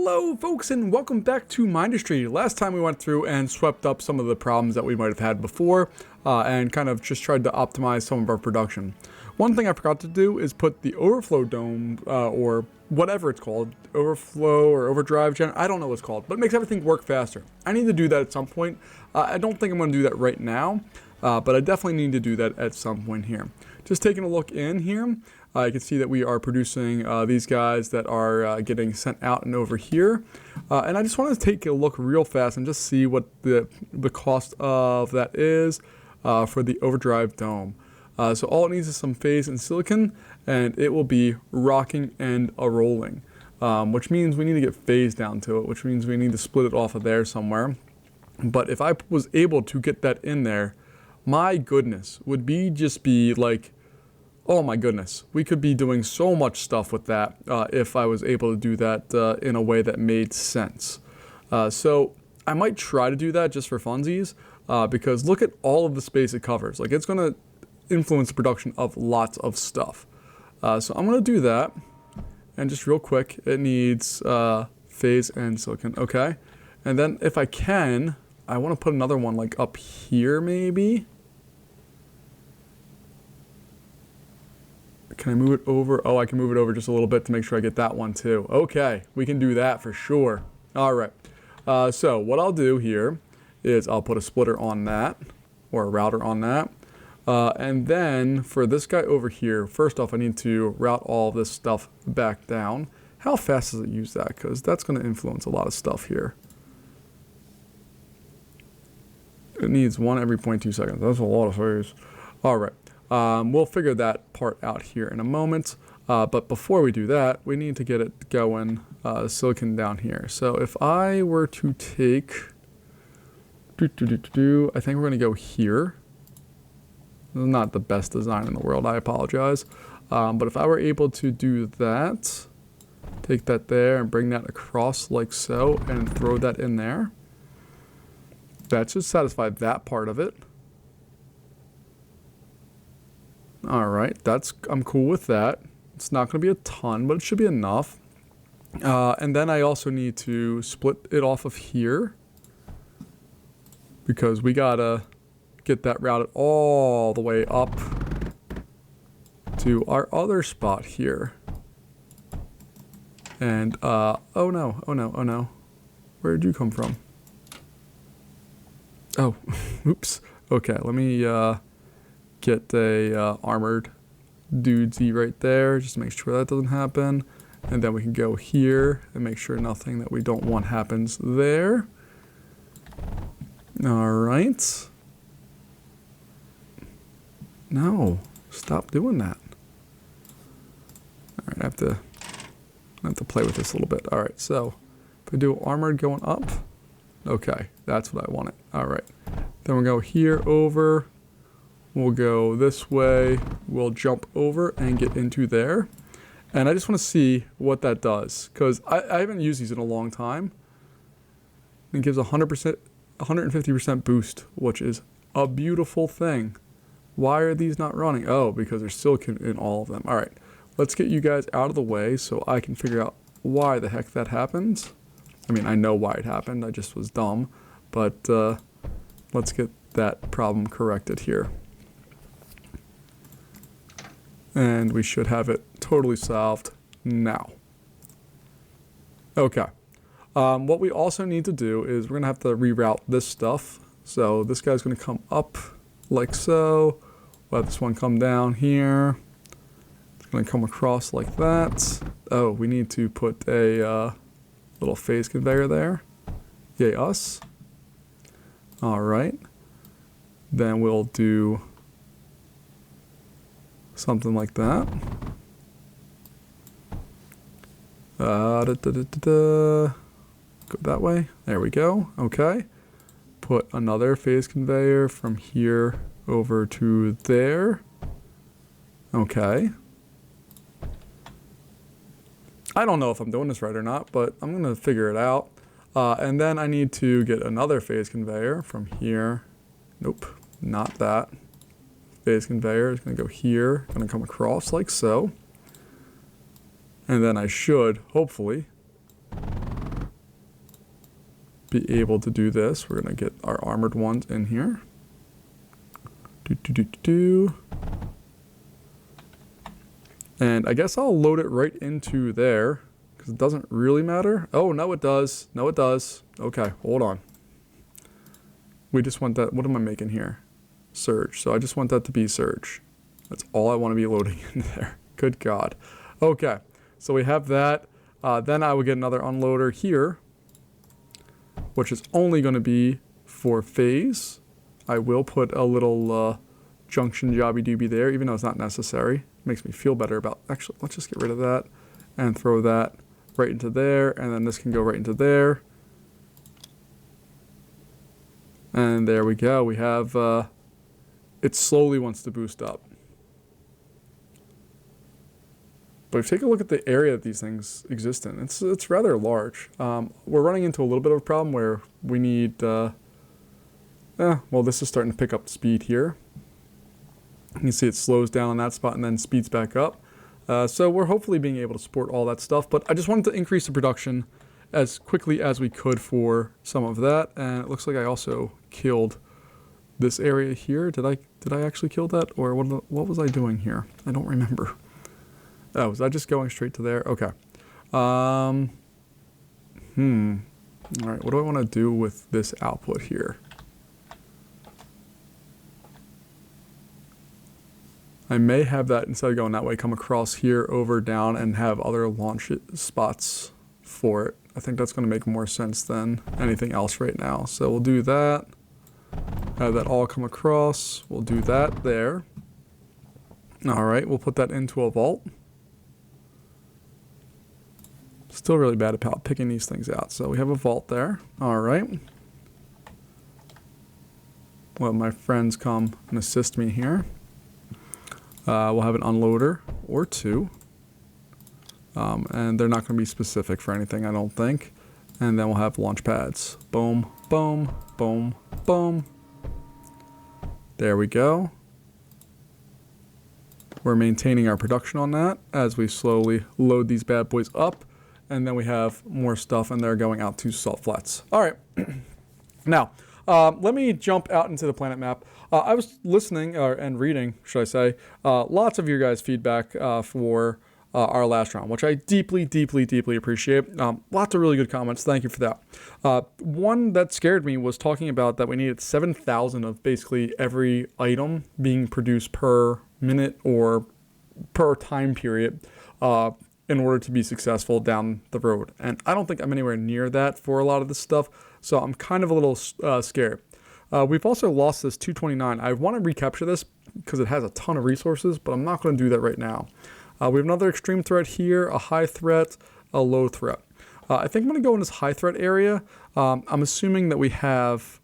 Hello folks and welcome back to Mindustry. Last time we went through and swept up some of the problems that we might have had before and kind of just tried to optimize some of our production. One thing I forgot to do is put the overflow dome or whatever it's called, overflow or overdrive generator, I don't know what it's called, but it makes everything work faster. I need to do that at some point. I don't think I'm going to do that right now, but I definitely need to do that at some point here. Just taking a look in here, you can see that we are producing these guys that are getting sent out and over here. And I just want to take a look real fast and just see what the cost of that is for the overdrive dome. So all it needs is some phase and silicon, and it will be rocking and a-rolling. Which means we need to get phase down to it, which means we need to split it off of there somewhere. But if I was able to get that in there, my goodness, would just be like, oh my goodness, we could be doing so much stuff with that if I was able to do that in a way that made sense. So I might try to do that just for funsies because look at all of the space it covers. Like, it's going to influence the production of lots of stuff. So I'm going to do that. And just real quick, it needs phase and silicon. Okay. And then if I can, I want to put another one like up here maybe. Can I move it over? Oh, I can move it over just a little bit to make sure I get that one too. Okay, we can do that for sure. All right. So what I'll do here is I'll put a splitter on that, or a router on that. And then for this guy over here, first off, I need to route all this stuff back down. How fast does it use that? Because that's going to influence a lot of stuff here. It needs one every 0.2 seconds. That's a lot of phase. All right. We'll figure that part out here in a moment, but before we do that, we need to get it going, silicon down here. So if I were to take, I think we're going to go here. This is not the best design in the world, I apologize. But if I were able to do that, take that there and bring that across like so, and throw that in there, that should satisfy that part of it. All right, I'm cool with that. It's not going to be a ton, but it should be enough. And then I also need to split it off of here because we gotta get that routed all the way up to our other spot here. And oh no, where did you come from? Oh, oops. Okay, let me get a armored dudesy right there, just to make sure that doesn't happen. And then we can go here and make sure nothing that we don't want happens there. All right. No, stop doing that. All right, I have to play with this a little bit. All right, so if I do armored going up, okay, that's what I wanted. All right, then we'll go here over. We'll go this way, we'll jump over and get into there. And I just want to see what that does, because I haven't used these in a long time. It gives 100%, 150% boost, which is a beautiful thing. Why are these not running? Oh, because there's silicon in all of them. All right, let's get you guys out of the way so I can figure out why the heck that happens. I mean, I know why it happened, I just was dumb. But let's get that problem corrected here. And we should have it totally solved now. Okay. What we also need to do is we're going to have to reroute this stuff. So this guy's going to come up like so. We'll have this one come down here. It's going to come across like that. Oh, we need to put a little phase conveyor there. Yay us. All right. Then we'll do something like that. Go that way. There we go. Okay. Put another phase conveyor from here over to there. Okay. I don't know if I'm doing this right or not, but I'm going to figure it out. And then I need to get another phase conveyor from here. Nope, not that. Phase conveyor is going to go here, going to come across like so. And then I should, hopefully, be able to do this. We're going to get our armored ones in here. And I guess I'll load it right into there because it doesn't really matter. Oh, no, it does. No, it does. Okay, hold on. We just want that. What am I making here? Surge. So I just want that to be surge. That's all I want to be loading in there. Good God. Okay, so we have that. Then I will get another unloader here, which is only going to be for phase. I will put a little junction jobby doobie there, even though it's not necessary. Makes me feel better about, actually, let's just get rid of that and throw that right into there. And then this can go right into there. And there we go. We have, it slowly wants to boost up. But if you take a look at the area that these things exist in, it's rather large. We're running into a little bit of a problem where we need, well, this is starting to pick up speed here. You can see it slows down on that spot and then speeds back up. So we're hopefully being able to support all that stuff. But I just wanted to increase the production as quickly as we could for some of that. And it looks like I also killed this area here. Did I actually kill that? Or what was I doing here? I don't remember. Oh, was I just going straight to there? Okay. All right, what do I want to do with this output here? I may have that, instead of going that way, come across here, over, down, and have other launch spots for it. I think that's going to make more sense than anything else right now. So we'll do that. Have that all come across. We'll do that there. All right, we'll put that into a vault. Still really bad about picking these things out. So we have a vault there. All right. Well, my friends come and assist me here. We'll have an unloader or two. And they're not going to be specific for anything, I don't think. And then we'll have launch pads. Boom, boom, boom, boom. There we go. We're maintaining our production on that as we slowly load these bad boys up. And then we have more stuff, and they're going out to salt flats. All right. Now, let me jump out into the planet map. I was listening and reading, should I say, lots of your guys' feedback for our last round, which I deeply, deeply, deeply appreciate. Lots of really good comments. Thank you for that. One that scared me was talking about that we needed 7,000 of basically every item being produced per minute or per time period in order to be successful down the road. And I don't think I'm anywhere near that for a lot of this stuff, so I'm kind of a little scared. We've also lost this 229. I want to recapture this because it has a ton of resources, but I'm not going to do that right now. We have another extreme threat here, a high threat, a low threat. I think I'm going to go in this high threat area. I'm assuming that we have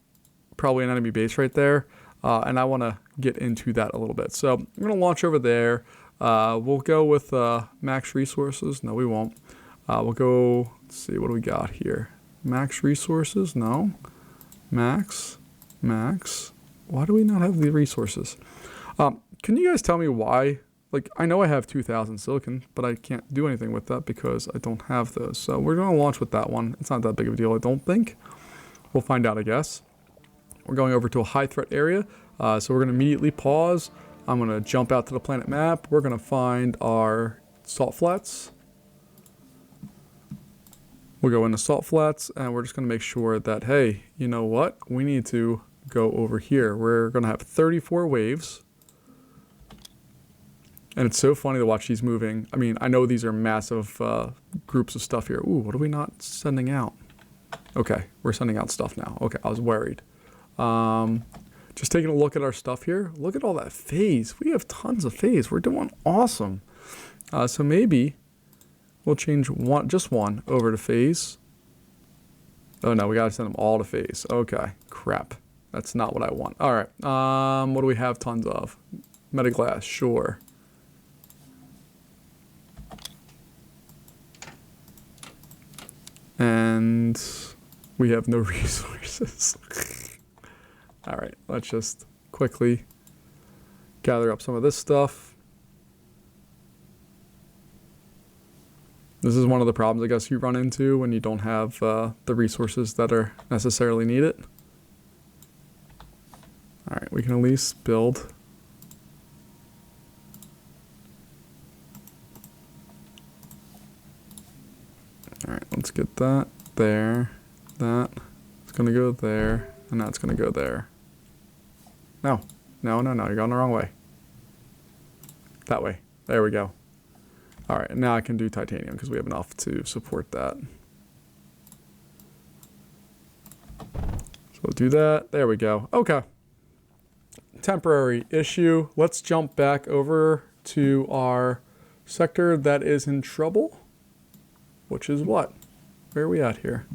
probably an enemy base right there, and I want to get into that a little bit. So I'm going to launch over there. We'll go with max resources. No, we won't. We'll go, let's see, what do we got here? Max resources? No. Max. Why do we not have the resources? Can you guys tell me why? Like, I know I have 2,000 silicon, but I can't do anything with that because I don't have those. So we're going to launch with that one. It's not that big of a deal, I don't think. We'll find out, I guess. We're going over to a high threat area. So we're going to immediately pause. I'm going to jump out to the planet map. We're going to find our salt flats. We'll go into salt flats, and we're just going to make sure that, hey, you know what? We need to go over here. We're going to have 34 waves. And it's so funny to watch these moving. I mean, I know these are massive groups of stuff here. Ooh, what are we not sending out? Okay, we're sending out stuff now. Okay, I was worried. Just taking a look at our stuff here. Look at all that phase. We have tons of phase. We're doing awesome. So maybe we'll change just one over to phase. Oh no, we gotta send them all to phase. Okay, crap. That's not what I want. All right, what do we have tons of? Metaglass, sure. And we have no resources. All right, let's just quickly gather up some of this stuff. This is one of the problems I guess you run into when you don't have the resources that are necessarily needed. Alright, we can at least build. Alright, let's get that there. That. It's going to go there. And that's going to go there. No. No, no, no. You're going the wrong way. That way. There we go. Alright, and now I can do titanium because we have enough to support that. So we'll do that. There we go. Okay. Temporary issue. Let's jump back over to our sector that is in trouble. Which is what? Where are we at here?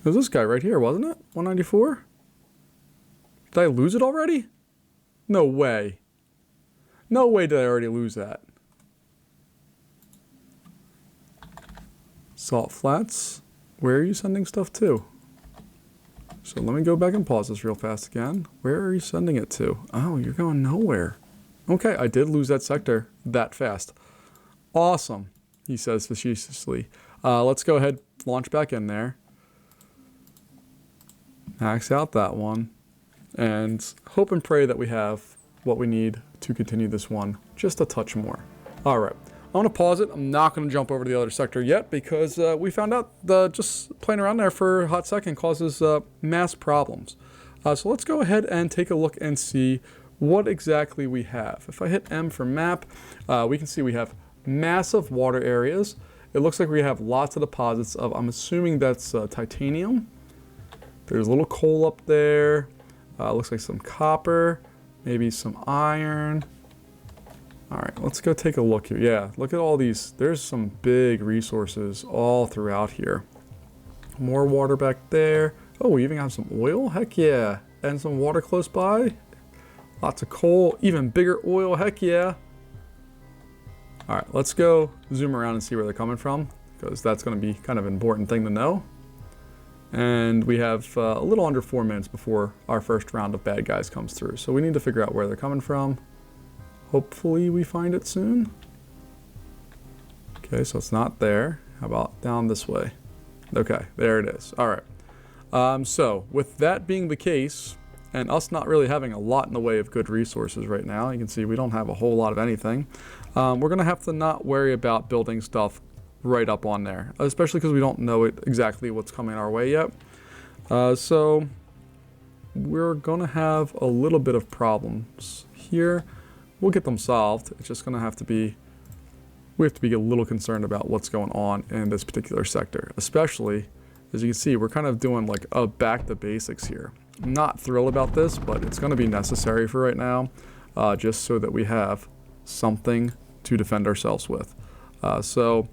It was this guy right here, wasn't it? 194? Did I lose it already? No way. No way did I already lose that. Salt Flats. Where are you sending stuff to? So let me go back and pause this real fast again. Where are you sending it to? Oh, you're going nowhere. Okay, I did lose that sector that fast. Awesome, he says facetiously. Let's go ahead, launch back in there. Max out that one. And hope and pray that we have what we need to continue this one just a touch more. Alright, I'm going to pause it. I'm not going to jump over to the other sector yet because we found out just playing around there for a hot second causes mass problems. So let's go ahead and take a look and see what exactly we have. If I hit M for map, we can see we have massive water areas. It looks like we have lots of deposits of, I'm assuming that's titanium. There's a little coal up there. Looks like some copper, maybe some iron. All right, let's go take a look here. Yeah, look at all these. There's some big resources all throughout here. More water back there. Oh, we even have some oil? Heck yeah. And some water close by. Lots of coal, even bigger oil, heck yeah. All right, let's go zoom around and see where they're coming from because that's gonna be kind of an important thing to know. And we have a little under 4 minutes before our first round of bad guys comes through. So we need to figure out where they're coming from. Hopefully we find it soon. Okay, so it's not there. How about down this way? Okay, there it is. All right. So with that being the case, and us not really having a lot in the way of good resources right now, you can see we don't have a whole lot of anything. We're going to have to not worry about building stuff right up on there, especially because we don't know exactly what's coming our way yet. So we're going to have a little bit of problems here. We'll get them solved. It's just going to have to be, we have to be a little concerned about what's going on in this particular sector, especially as you can see, we're kind of doing like a back to basics here. I'm not thrilled about this, but it's going to be necessary for right now, just so that we have something to defend ourselves with. So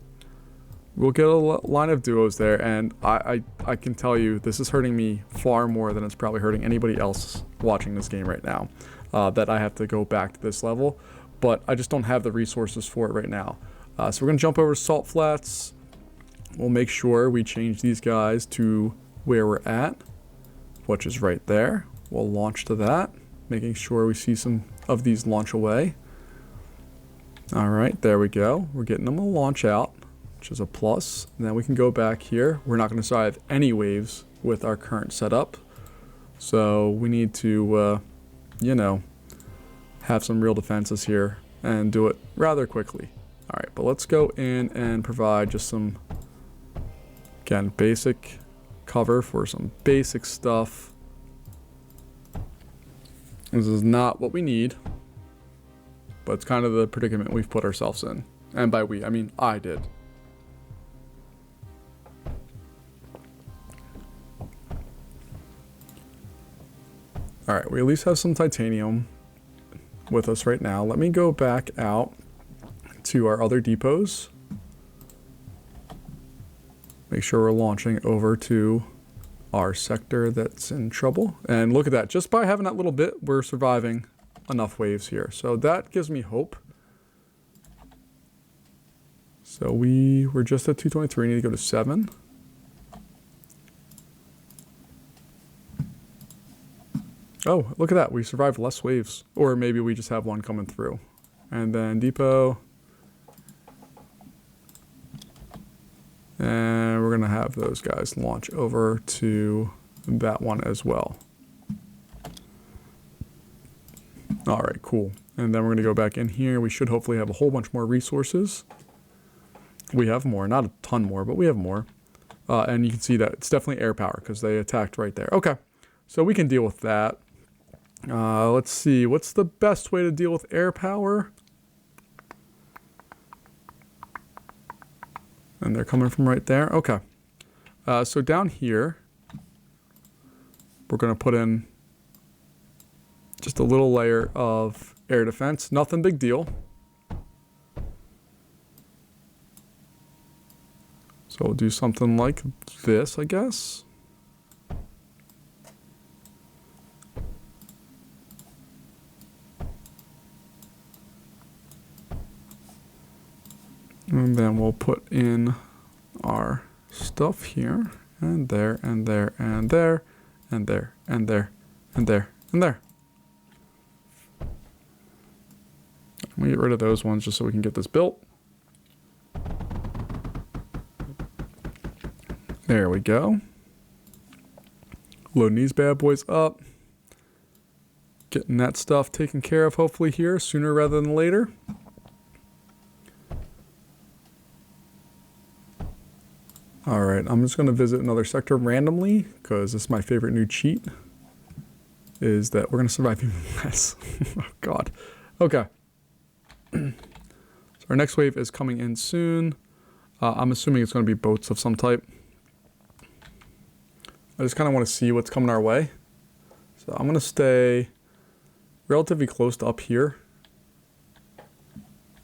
we'll get a line of duos there, and I can tell you this is hurting me far more than it's probably hurting anybody else watching this game right now, that I have to go back to this level, but I just don't have the resources for it right now. So we're going to jump over to Salt Flats. We'll make sure we change these guys to where we're at, which is right there. We'll launch to that, making sure we see some of these launch away. All right, there we go. We're getting them to launch out, which is a plus. And then we can go back here. We're not going to survive any waves with our current setup. So we need to, you know, have some real defenses here and do it rather quickly. All right, but let's go in and provide just some, again, basic cover for some basic stuff. This is not what we need, but it's kind of the predicament we've put ourselves in. And by we, I mean I did. All right, we at least have some titanium with us right now. Let me go back out to our other depots. Make sure we're launching over to our sector that's in trouble. And look at that, just by having that little bit, we're surviving enough waves here. So that gives me hope. So we were just at 223, need to go to 7. Oh, look at that, we survived less waves. Or maybe we just have one coming through. and then depot. And we're going to have those guys launch over to that one as well. All right, cool. And then we're going to go back in here. We should hopefully have a whole bunch more resources. We have more, not a ton more, but we have more. And you can see that it's definitely air power because they attacked right there. Okay, so we can deal with that. Let's see, what's the best way to deal with air power? And they're coming from right there. Okay. So down here, we're going to put in just a little layer of air defense. Nothing big deal. So we'll do something like this, I guess. And then we'll put in our stuff here, and there, and there, and there, and there, and there, and there, and there. We get rid of those ones just so we can get this built. There we go. Loading these bad boys up. Getting that stuff taken care of hopefully here sooner rather than later. Alright, I'm just going to visit another sector randomly because this is my favorite new cheat. Is that we're going to survive even less. Oh god. Okay. So our next wave is coming in soon. I'm assuming it's going to be boats of some type. I just kind of want to see what's coming our way. So I'm going to stay relatively close to up here.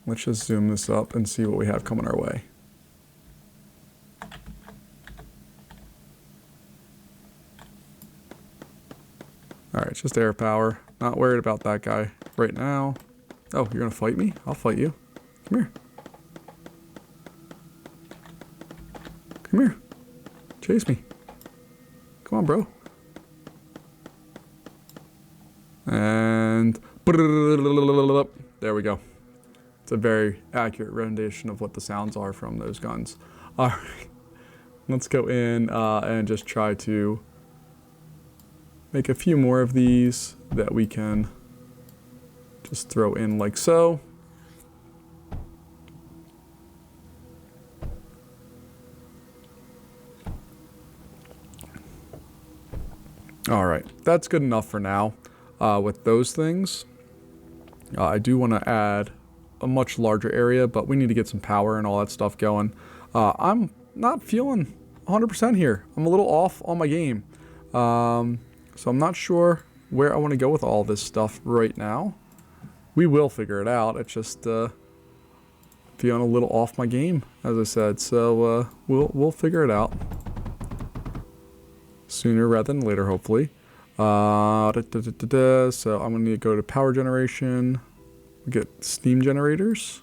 Let's just zoom this up and see what we have coming our way. Alright, it's just air power. Not worried about that guy right now. Oh, you're going to fight me? I'll fight you. Come here. Come here. Chase me. Come on, bro. And there we go. It's a very accurate rendition of what the sounds are from those guns. All right, let's go in and just try to make a few more of these that we can just throw in like so. All right, that's good enough for now with those things. I do want to add a much larger area, but we need to get some power and all that stuff going. I'm not feeling 100% here. I'm a little off on my game. So I'm not sure where I want to go with all this stuff right now. We will figure it out. It's just feeling a little off my game, as I said. So we'll figure it out sooner rather than later, hopefully. So I'm going to go to power generation. Get steam generators.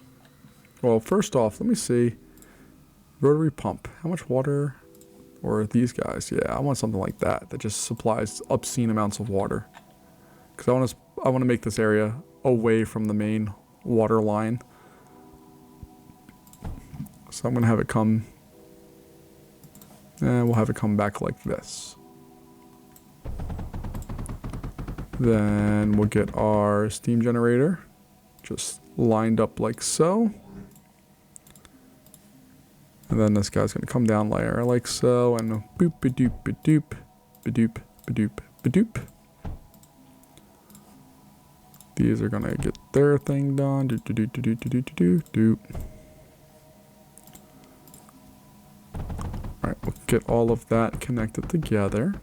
Well, first off, let me see. Rotary pump. How much water? Or these guys? Yeah, I want something like that that just supplies obscene amounts of water. Because I want to make this area away from the main water line. So I'm going to have it come. And we'll have it come back like this. Then we'll get our steam generator just lined up like so. And then this guy's going to come down layer like so, and boop ba doop ba doop ba doop ba doop ba doop. These are going to get their thing done. Do do do do do do do do do. All right, we'll get all of that connected together.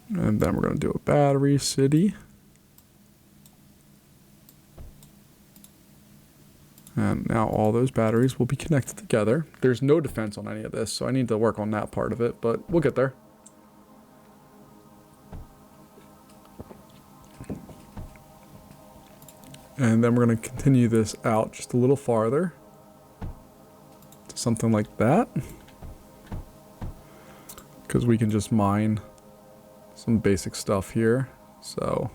And then we're going to do a battery city. And now all those batteries will be connected together. There's no defense on any of this, so I need to work on that part of it, but we'll get there. And then we're going to continue this out just a little farther. To something like that. Because we can just mine some basic stuff here. So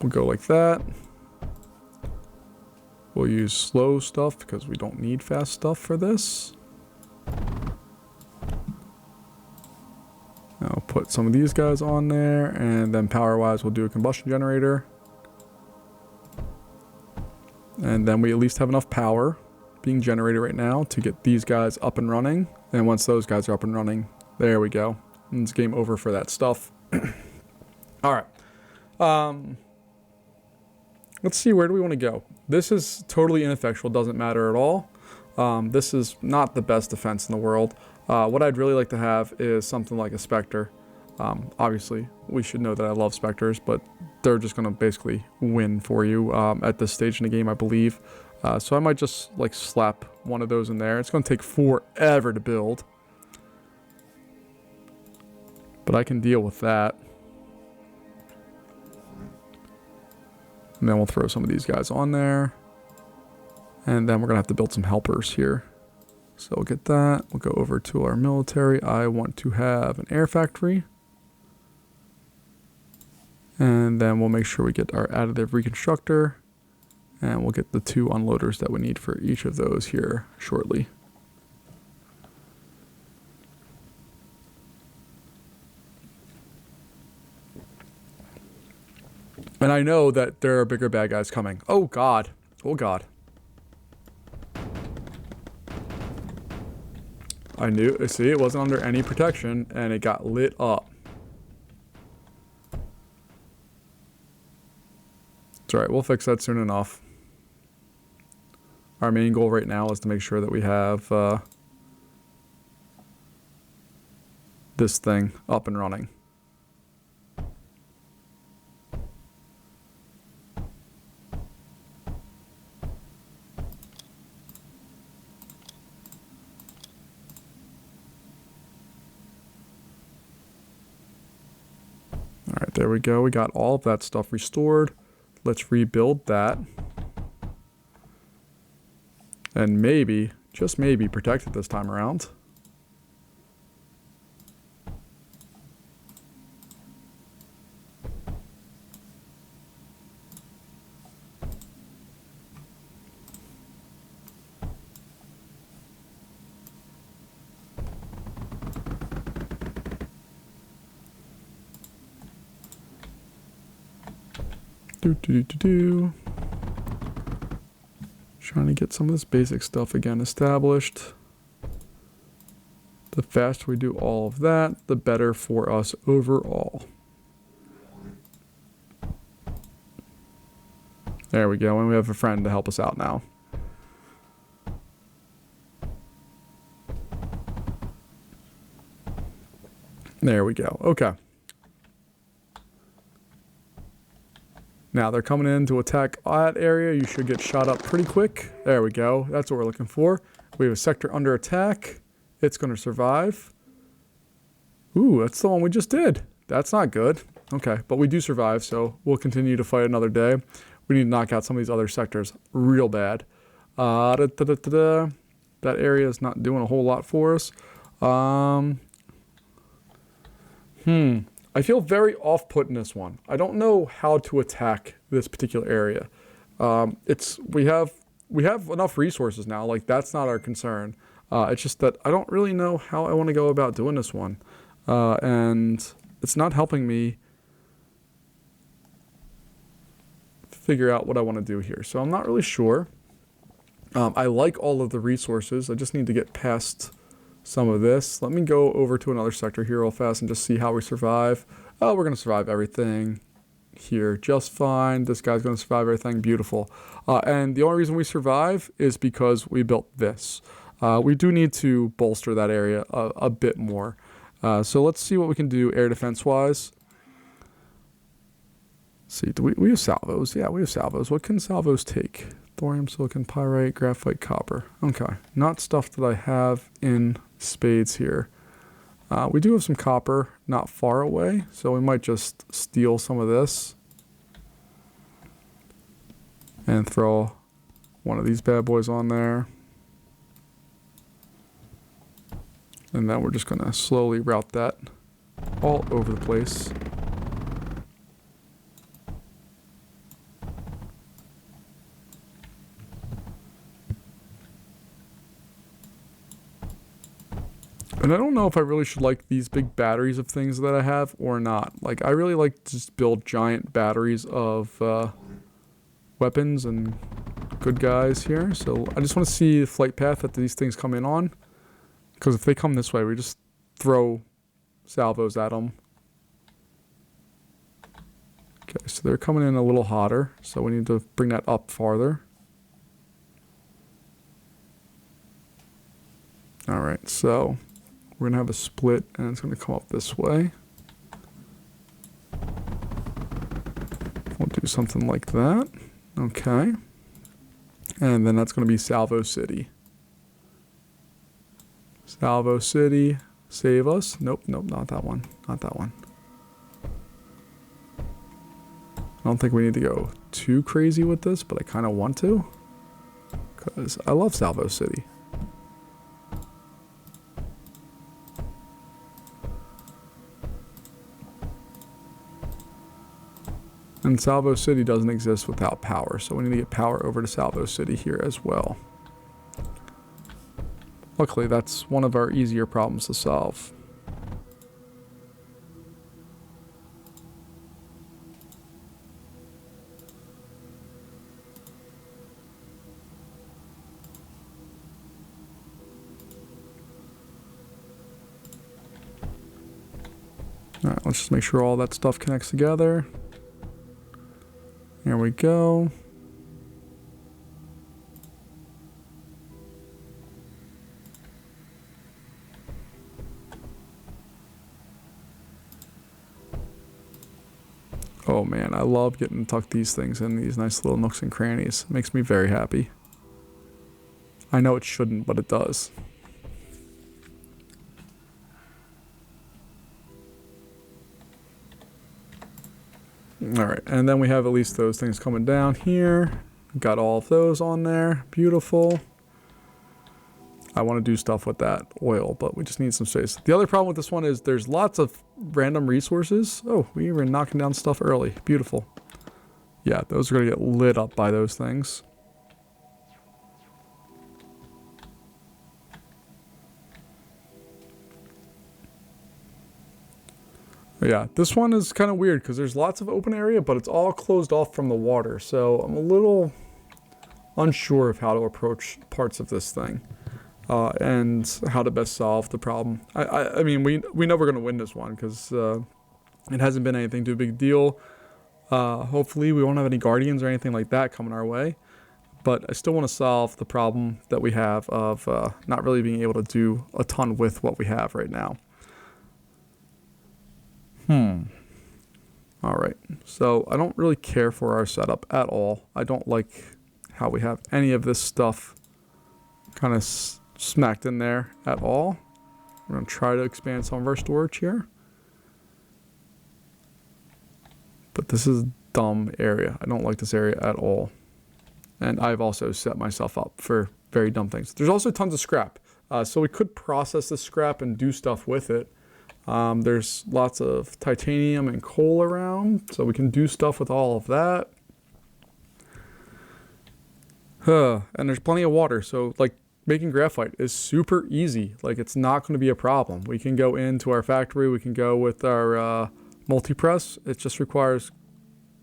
We'll go like that. We'll use slow stuff because we don't need fast stuff for this. I'll put some of these guys on there, and then power-wise we'll do a combustion generator. And then we at least have enough power being generated right now to get these guys up and running. And once those guys are up and running, there we go. And it's game over for that stuff. All right. Let's see, where do we want to go? This is totally ineffectual, doesn't matter at all. This is not the best defense in the world. What I'd really like to have is something like a Spectre. Obviously, we should know that I love Spectres, but they're just going to basically win for you at this stage in the game, I believe. So I might just like slap one of those in there. It's going to take forever to build, but I can deal with that. And then we'll throw some of these guys on there. And then we're going to have to build some helpers here. So we'll get that. We'll go over to our military. I want to have an air factory. And then we'll make sure we get our additive reconstructor. And we'll get the 2 unloaders that we need for each of those here shortly. And I know that there are bigger bad guys coming. Oh God. Oh God. I knew, see, it wasn't under any protection and it got lit up. It's alright, we'll fix that soon enough. Our main goal right now is to make sure that we have this thing up and running. Alright, there we go. We got all of that stuff restored. Let's rebuild that. And maybe, just maybe, protect it this time around. Trying to get some of this basic stuff again established. The faster we do all of that, the better for us overall. There we go, and we have a friend to help us out now. There we go, okay. Now they're coming in to attack that area. You should get shot up pretty quick. There we go. That's what we're looking for. We have a sector under attack. It's going to survive. Ooh, that's the one we just did. That's not good. Okay, but we do survive, so we'll continue to fight another day. We need to knock out some of these other sectors real bad. That area is not doing a whole lot for us. I feel very off-put in this one. I don't know how to attack this particular area. We have enough resources now. Like, that's not our concern. It's just that I don't really know how I want to go about doing this one, and it's not helping me figure out what I want to do here. So I'm not really sure. I like all of the resources. I just need to get past some of this. Let me go over to another sector here real fast and just see how we survive. Oh, we're going to survive everything here just fine. This guy's going to survive everything. Beautiful. And the only reason we survive is because we built this. We do need to bolster that area a bit more. So let's see what we can do air defense wise. Let's see, do we have salvos? Yeah, we have salvos. What can salvos take? Thorium, silicon, pyrite, graphite, copper. Okay, not stuff that I have in spades here. We do have some copper not far away, so we might just steal some of this and throw one of these bad boys on there. And then we're just going to slowly route that all over the place. And I don't know if I really should like these big batteries of things that I have or not. Like, I really like to just build giant batteries of weapons and good guys here. So I just want to see the flight path that these things come in on. Because if they come this way, we just throw salvos at them. Okay, so they're coming in a little hotter. So we need to bring that up farther. Alright, so we're going to have a split and it's going to come up this way. We'll do something like that. Okay. And then that's going to be Salvo City. Salvo City, save us. Nope, nope, not that one. Not that one. I don't think we need to go too crazy with this, but I kind of want to. Because I love Salvo City. And Salvo City doesn't exist without power, so we need to get power over to Salvo City here as well. Luckily, that's one of our easier problems to solve. Alright, let's just make sure all that stuff connects together. Here we go. Oh man, I love getting to tuck these things in these nice little nooks and crannies. It makes me very happy. I know it shouldn't, but it does. Alright, and then we have at least those things coming down here. Got all of those on there. Beautiful. I want to do stuff with that oil, but we just need some space. The other problem with this one is there's lots of random resources. Oh, we were knocking down stuff early. Beautiful. Yeah, those are going to get lit up by those things. Yeah, this one is kind of weird because there's lots of open area, but it's all closed off from the water. So I'm a little unsure of how to approach parts of this thing and how to best solve the problem. I mean, we know we're going to win this one because it hasn't been anything too big a deal. Hopefully we won't have any guardians or anything like that coming our way. But I still want to solve the problem that we have of not really being able to do a ton with what we have right now. Alright, so I don't really care for our setup at all. I don't like how we have any of this stuff kind of smacked in there at all. We're going to try to expand some of our storage here. But this is a dumb area. I don't like this area at all. And I've also set myself up for very dumb things. There's also tons of scrap. So we could process this scrap and do stuff with it. There's lots of titanium and coal around, so we can do stuff with all of that. And there's plenty of water, so like making graphite is super easy. Like it's not going to be a problem. We can go into our factory, we can go with our multi-press. It just requires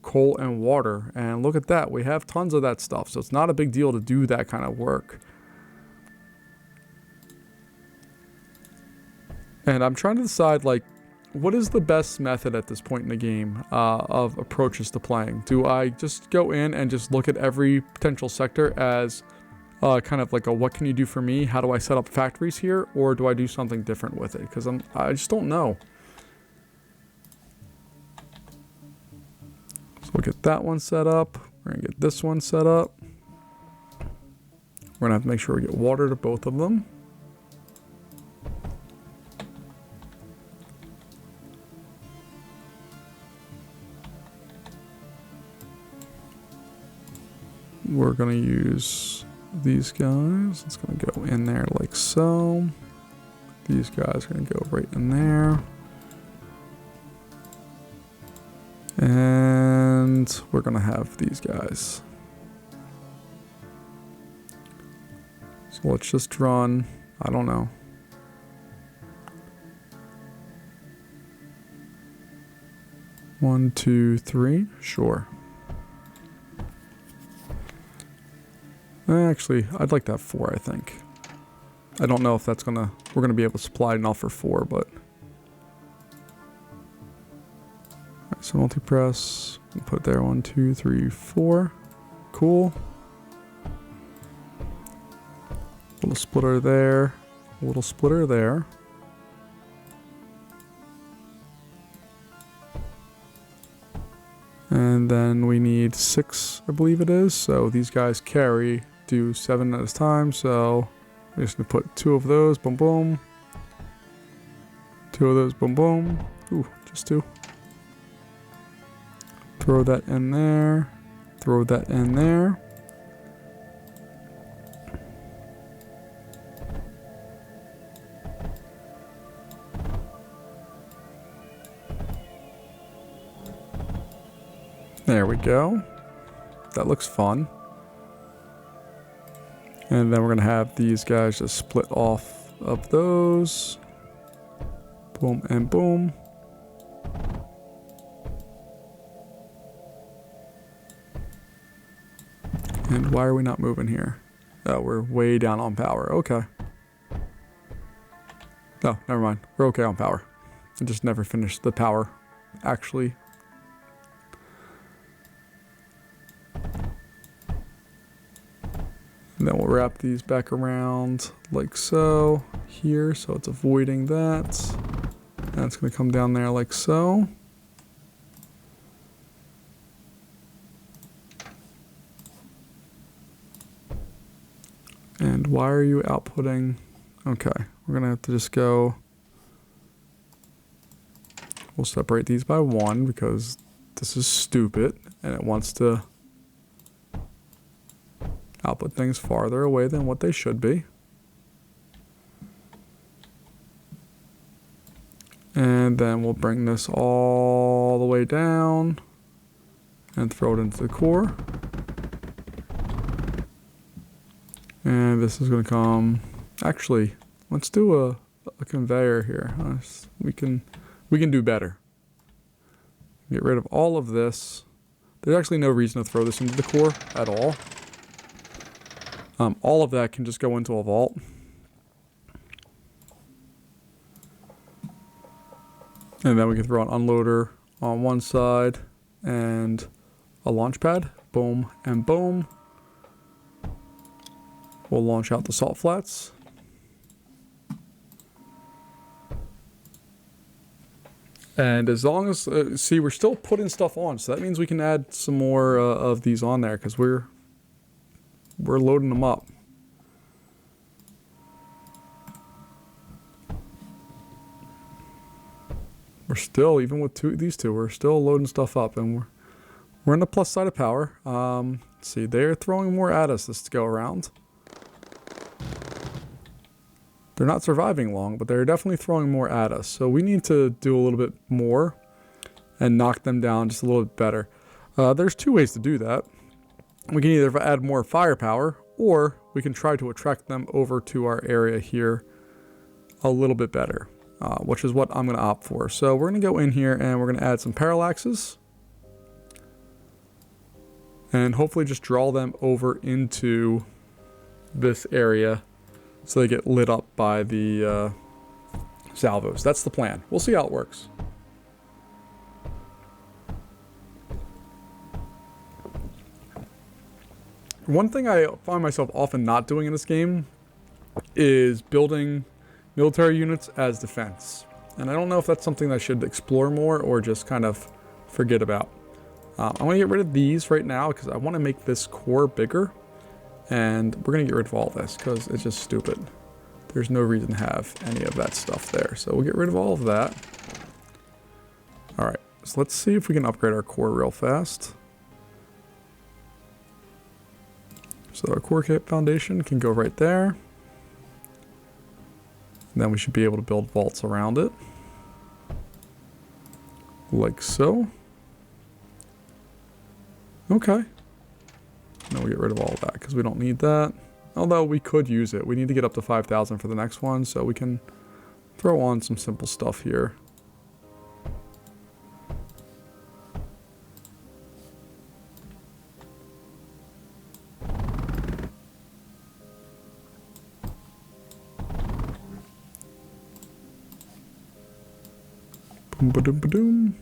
coal and water. And look at that, we have tons of that stuff, so it's not a big deal to do that kind of work. And I'm trying to decide, like, what is the best method at this point in the game of approaches to playing? Do I just go in and just look at every potential sector as kind of like a what can you do for me? How do I set up factories here? Or do I do something different with it? Because I just don't know. So we'll get that one set up. We're going to get this one set up. We're going to have to make sure we get water to both of them. We're going to use these guys. It's going to go in there like so. These guys are going to go right in there. And we're going to have these guys. So let's just run, I don't know. 1, 2, 3. Sure. Actually, I'd like to have 4, I think. I don't know if that's we're gonna be able to supply enough for 4, but. Alright, so multi-press, put it there, 1, 2, 3, 4. Cool. Little splitter there, little splitter there. And then we need 6, I believe it is. So these guys do 7 at a time. So we're just gonna put 2 of those, boom, boom. 2 of those, boom, boom. Ooh, just 2. Throw that in there. Throw that in there. There we go. That looks fun. And then we're going to have these guys just split off of those. Boom and boom. And why are we not moving here? Oh, we're way down on power. Okay. No, never mind. We're okay on power. I just never finished the power, actually. And then we'll wrap these back around like so here, so it's avoiding that. And it's going to come down there like so. And why are you outputting? Okay, we're going to have to just go. We'll separate these by 1 because this is stupid and it wants to output things farther away than what they should be. And then we'll bring this all the way down and throw it into the core. And this is going to come, actually, let's do a conveyor here. We can do better. Get rid of all of this. There's actually no reason to throw this into the core at all. All of that can just go into a vault. And then we can throw an unloader on one side and a launch pad. Boom and boom. We'll launch out the salt flats. And as long as, see, we're still putting stuff on. So that means we can add some more of these on there because we're loading them up. We're still, even with these two, we're still loading stuff up, and we're on the plus side of power. Let's see, they're throwing more at us this go around. They're not surviving long, but they're definitely throwing more at us. So we need to do a little bit more and knock them down just a little bit better. There's 2 ways to do that. We can either add more firepower, or we can try to attract them over to our area here a little bit better, which is what I'm going to opt for. So we're going to go in here and we're going to add some parallaxes and hopefully just draw them over into this area so they get lit up by the salvos. That's the plan. We'll see how it works. One thing I find myself often not doing in this game is building military units as defense. And I don't know if that's something that I should explore more or just kind of forget about. I'm going to get rid of these right now because I want to make this core bigger. And we're going to get rid of all this because it's just stupid. There's no reason to have any of that stuff there. So we'll get rid of all of that. Alright, so let's see if we can upgrade our core real fast. So our core kit foundation can go right there. And then we should be able to build vaults around it. Like so. Okay. Now we get rid of all of that because we don't need that. Although we could use it. We need to get up to 5,000 for the next one, so we can throw on some simple stuff here. Ba-doom, ba-doom.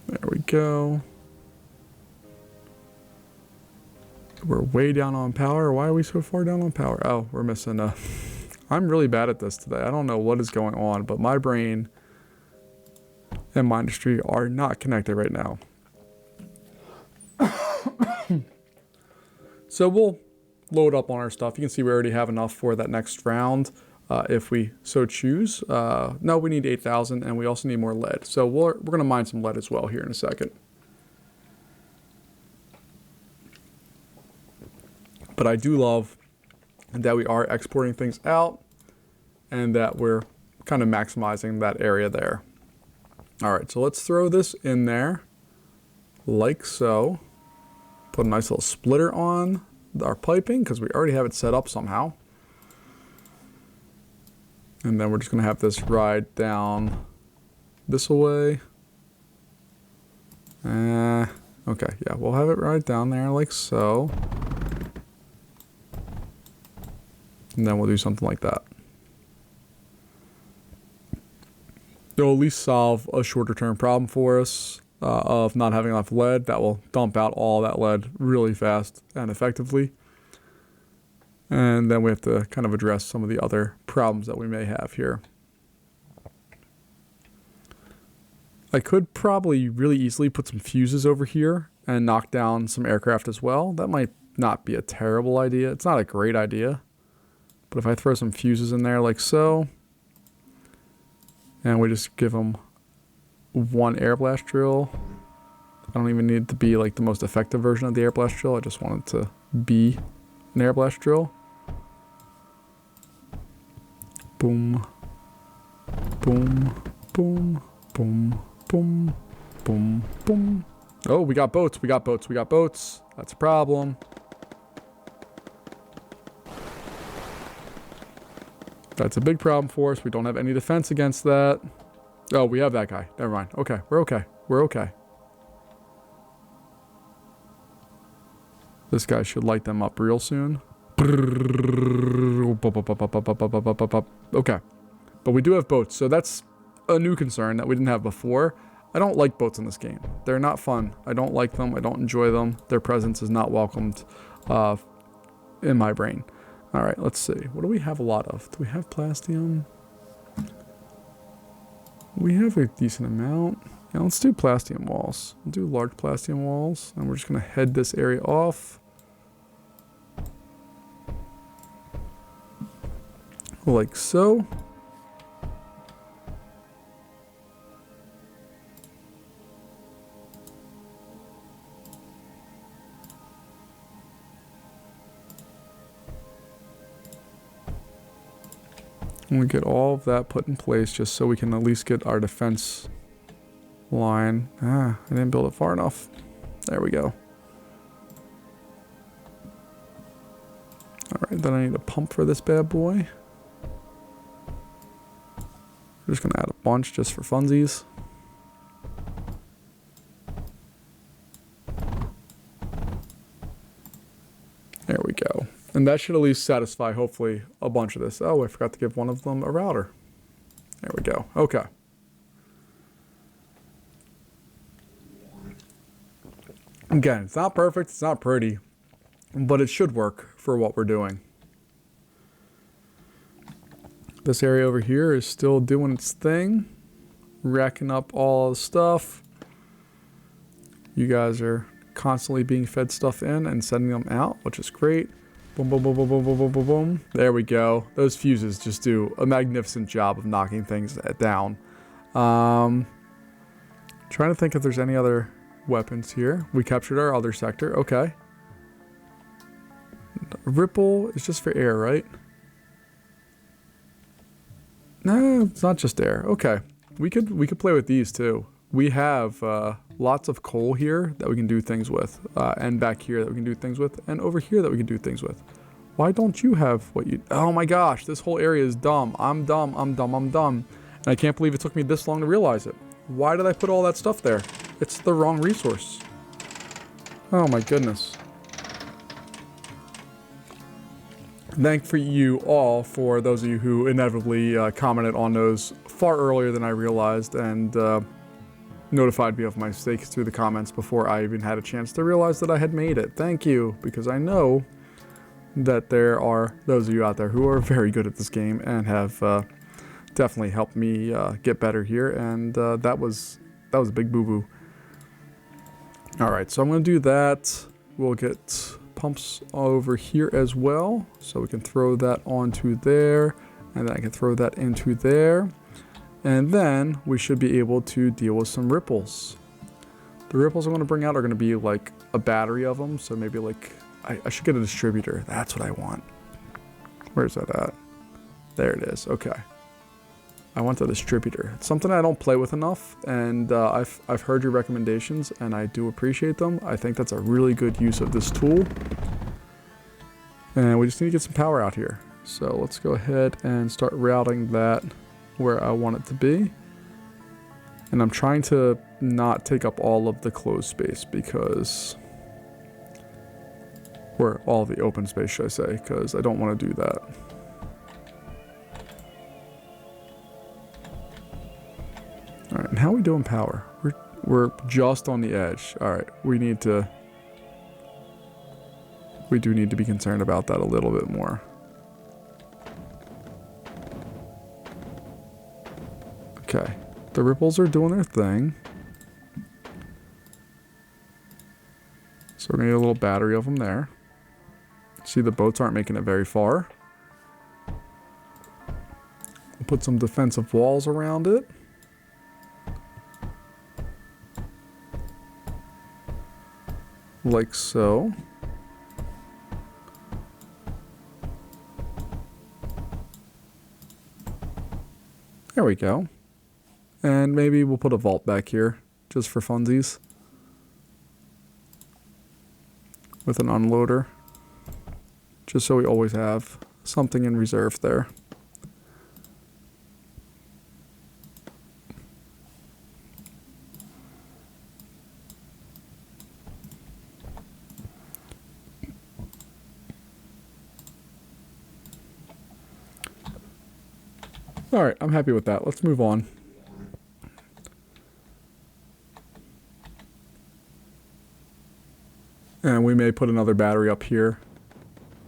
There we go. We're way down on power. Why are we so far down on power? Oh, we're missing I'm really bad at this today. I don't know what is going on, but my brain and Mindustry are not connected right now. So we'll load up on our stuff. You can see we already have enough for that next round if we so choose. No, we need 8,000 and we also need more lead. So we're going to mine some lead as well here in a second. But I do love that we are exporting things out and that we're kind of maximizing that area there. All right, so let's throw this in there like so. Put a nice little splitter on our piping because we already have it set up somehow. And then we're just going to have this ride down this way. Okay, yeah, we'll have it ride down there like so. And then we'll do something like that. It'll at least solve a shorter term problem for us of not having enough lead. That will dump out all that lead really fast and effectively. And then we have to kind of address some of the other problems that we may have here. I could probably really easily put some fuses over here and knock down some aircraft as well. That might not be a terrible idea. It's not a great idea. But if I throw some fuses in there like so, and we just give them one air blast drill. I don't even need it to be like the most effective version of the air blast drill. I just want it to be an air blast drill. Boom. Boom. Boom. Boom. Boom. Boom. Boom. Oh, we got boats. We got boats. We got boats. That's a problem. That's a big problem for us. We don't have any defense against that. Oh, we have that guy. Never mind. Okay, we're okay. We're okay. This guy should light them up real soon. Okay. But we do have boats, so that's a new concern that we didn't have before. I don't like boats in this game. They're not fun. I don't like them. I don't enjoy them. Their presence is not welcomed in my brain. All right, let's see. What do we have a lot of? Do we have plastium? We have a decent amount. Yeah, let's do plastium walls. We'll do large plastium walls, and we're just going to head this area off. Like so. And we get all of that put in place just so we can at least get our defense line. I didn't build it far enough. There we go. Alright, then I need a pump for this bad boy. We're just going to add a bunch just for funsies. There we go. And that should at least satisfy, hopefully, a bunch of this. Oh, I forgot to give one of them a router. There we go. Okay. Again, it's not perfect, it's not pretty, but it should work for what we're doing. This area over here is still doing its thing, racking up all the stuff. You guys are constantly being fed stuff in and sending them out, which is great. Boom, boom, boom, boom, boom, boom, boom, boom, boom. There we go. Those fuses just do a magnificent job of knocking things down. Trying to think if there's any other weapons here. We captured our other sector. Okay. Ripple is just for air, right? No, it's not just air. Okay. We could play with these too. We have lots of coal here that we can do things with, and back here that we can do things with, and over here that we can do things with. Why don't you have what you... Oh my gosh, this whole area is dumb. I'm dumb, I'm dumb, I'm dumb. And I can't believe it took me this long to realize it. Why did I put all that stuff there? It's the wrong resource. Oh my goodness. Thank for you all for those of you who inevitably commented on those far earlier than I realized and notified me of my mistakes through the comments before I even had a chance to realize that I had made it. Thank you, because I know that there are those of you out there who are very good at this game and have definitely helped me get better here, and that was a big boo-boo. Alright, so I'm going to do that. We'll get pumps over here as well, so we can throw that onto there, and then I can throw that into there, and then we should be able to deal with some ripples. The ripples I'm going to bring out are going to be like a battery of them, so maybe like I should get a distributor. That's what I want. Where's that at? There it is. Okay. I want the distributor. It's something I don't play with enough, and I've heard your recommendations, and I do appreciate them. I think that's a really good use of this tool. And we just need to get some power out here. So let's go ahead and start routing that where I want it to be. And I'm trying to not take up all of the closed space because... or all the open space, should I say, because I don't want to do that. Alright, and how are we doing power? We're just on the edge. Alright, we do need to be concerned about that a little bit more. Okay, the ripples are doing their thing. So we're going to need a little battery of them there. See, the boats aren't making it very far. We'll put some defensive walls around it. Like so. There we go. And maybe we'll put a vault back here, just for funsies. With an unloader. Just so we always have something in reserve there. Alright, I'm happy with that. Let's move on. And we may put another battery up here.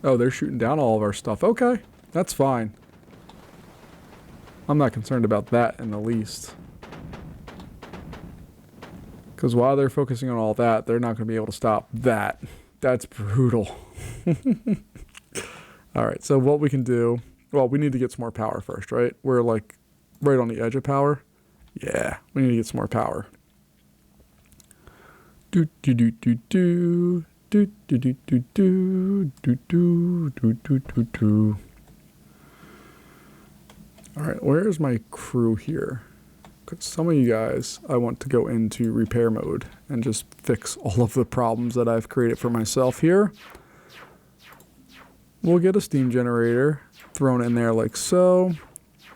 Oh, they're shooting down all of our stuff. Okay, that's fine. I'm not concerned about that in the least. Because while they're focusing on all that, they're not going to be able to stop that. That's brutal. Alright, so what we can do... well, we need to get some more power first, right? We're like right on the edge of power. Yeah, we need to get some more power. Do do do do do do do do do do do do do do do do. All right, where's my crew here? Because some of you guys, I want to go into repair mode and just fix all of the problems that I've created for myself here. We'll get a steam generator thrown in there like so.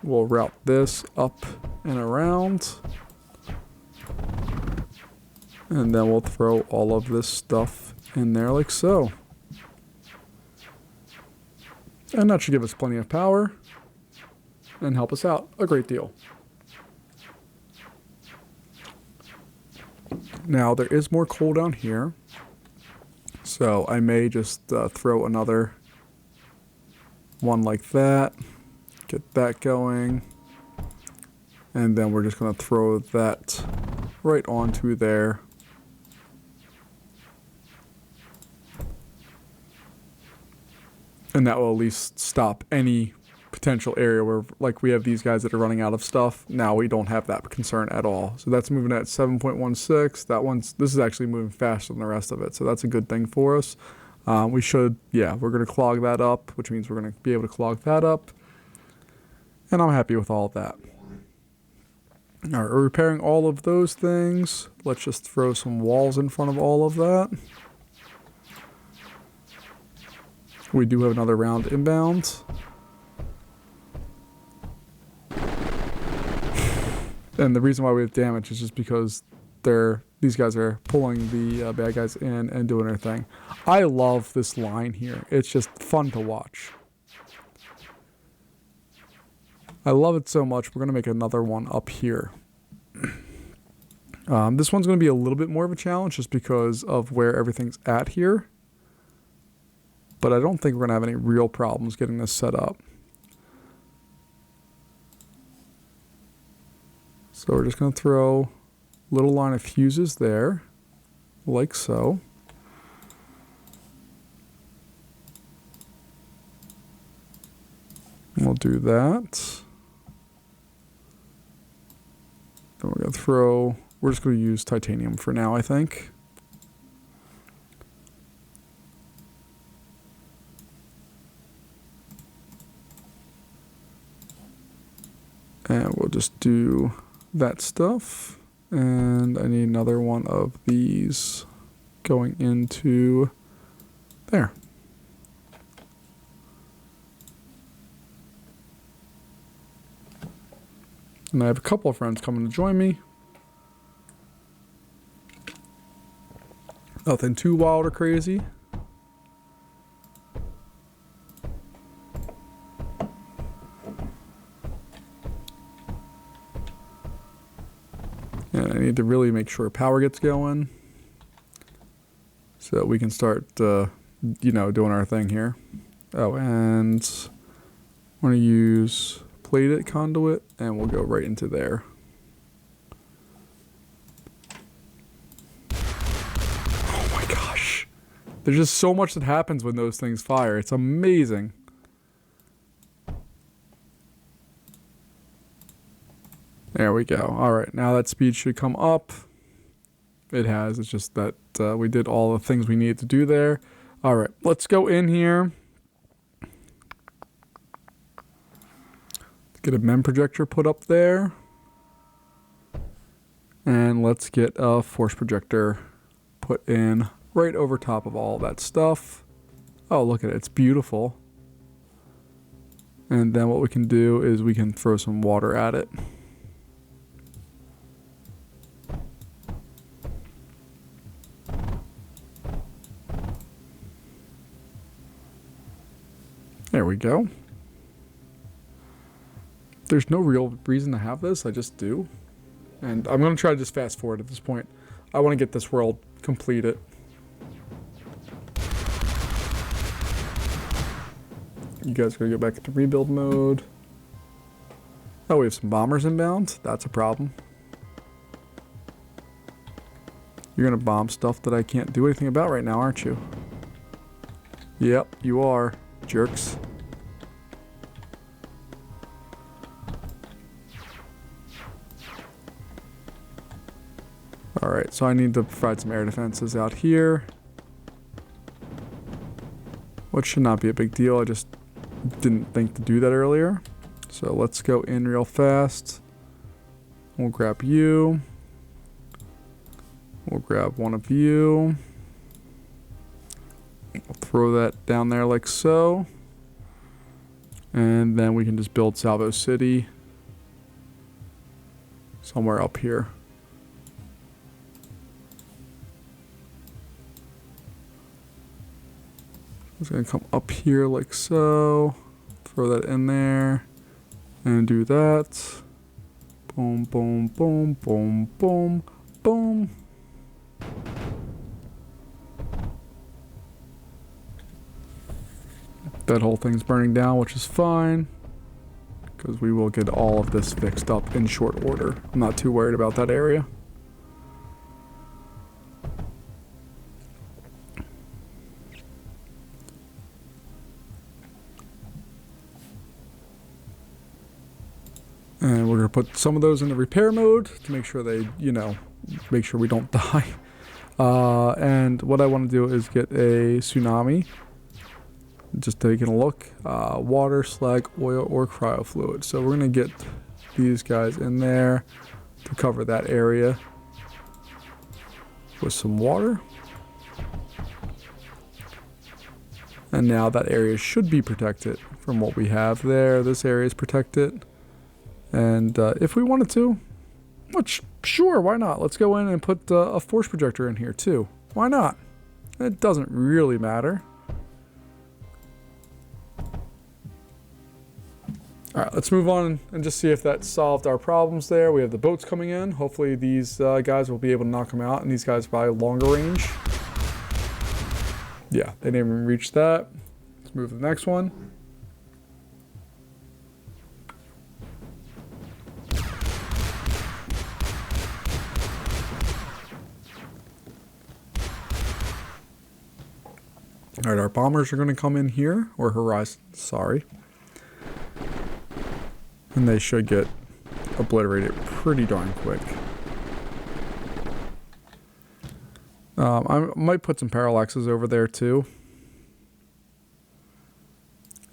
We'll route this up and around. And then we'll throw all of this stuff in there like so. And that should give us plenty of power and help us out a great deal. Now there is more coal down here. So I may just throw another one like that. Get that going. And then we're just going to throw that right onto there. And that will at least stop any potential area where, like, we have these guys that are running out of stuff. Now we don't have that concern at all. So that's moving at 7.16. This is actually moving faster than the rest of it. So that's a good thing for us. We should, yeah, we're going to clog that up, which means we're going to be able to clog that up. And I'm happy with all of that. All right, we're repairing all of those things. Let's just throw some walls in front of all of that. We do have another round inbound. And the reason why we have damage is just because these guys are pulling the bad guys in and doing their thing. I love this line here. It's just fun to watch. I love it so much. We're going to make another one up here. This one's going to be a little bit more of a challenge just because of where everything's at here. But I don't think we're going to have any real problems getting this set up. So we're just going to throw a little line of fuses there, like so. We'll do that. Then we're going to throw, we're just going to use titanium for now, I think. And we'll just do that stuff. And I need another one of these going into there. And I have a couple of friends coming to join me. Nothing too wild or crazy. And I need to really make sure power gets going so that we can start, you know, doing our thing here. Oh, and I'm going to use plated conduit, and we'll go right into there. Oh my gosh. There's just so much that happens when those things fire. It's amazing. There we go. All right, now that speed should come up. It has. It's just that we did all the things we needed to do there. All right, let's go in here. Get a MEM projector put up there. And let's get a force projector put in right over top of all that stuff. Oh, look at it. It's beautiful. And then what we can do is we can throw some water at it. There we go. There's no real reason to have this, I just do. And I'm going to try to just fast forward at this point. I want to get this world completed. You guys are going to go back into rebuild mode. Oh, we have some bombers inbound. That's a problem. You're going to bomb stuff that I can't do anything about right now, aren't you? Yep, you are, jerks. Alright, so I need to provide some air defenses out here. Which should not be a big deal, I just didn't think to do that earlier. So let's go in real fast. We'll grab you. We'll grab one of you. We'll throw that down there like so. And then we can just build Salvo City somewhere up here. It's going to come up here like so. Throw that in there. And do that. Boom, boom, boom, boom, boom, boom. That whole thing's burning down, which is fine. Because we will get all of this fixed up in short order. I'm not too worried about that area. And we're going to put some of those into repair mode to make sure they, you know, make sure we don't die. And what I want to do is get a tsunami. Just taking a look. Water, slag, oil, or cryo fluid. So we're going to get these guys in there to cover that area with some water. And now that area should be protected from what we have there. This area is protected. And if we wanted to, which, sure, why not? Let's go in and put a force projector in here too. Why not? It doesn't really matter. All right, let's move on and just see if that solved our problems there. We have the boats coming in. Hopefully these guys will be able to knock them out, and these guys by longer range. Yeah, they didn't even reach that. Let's move to the next one. All right, our bombers are going to come in here, or horizon, sorry. And they should get obliterated pretty darn quick. I might put some parallaxes over there too.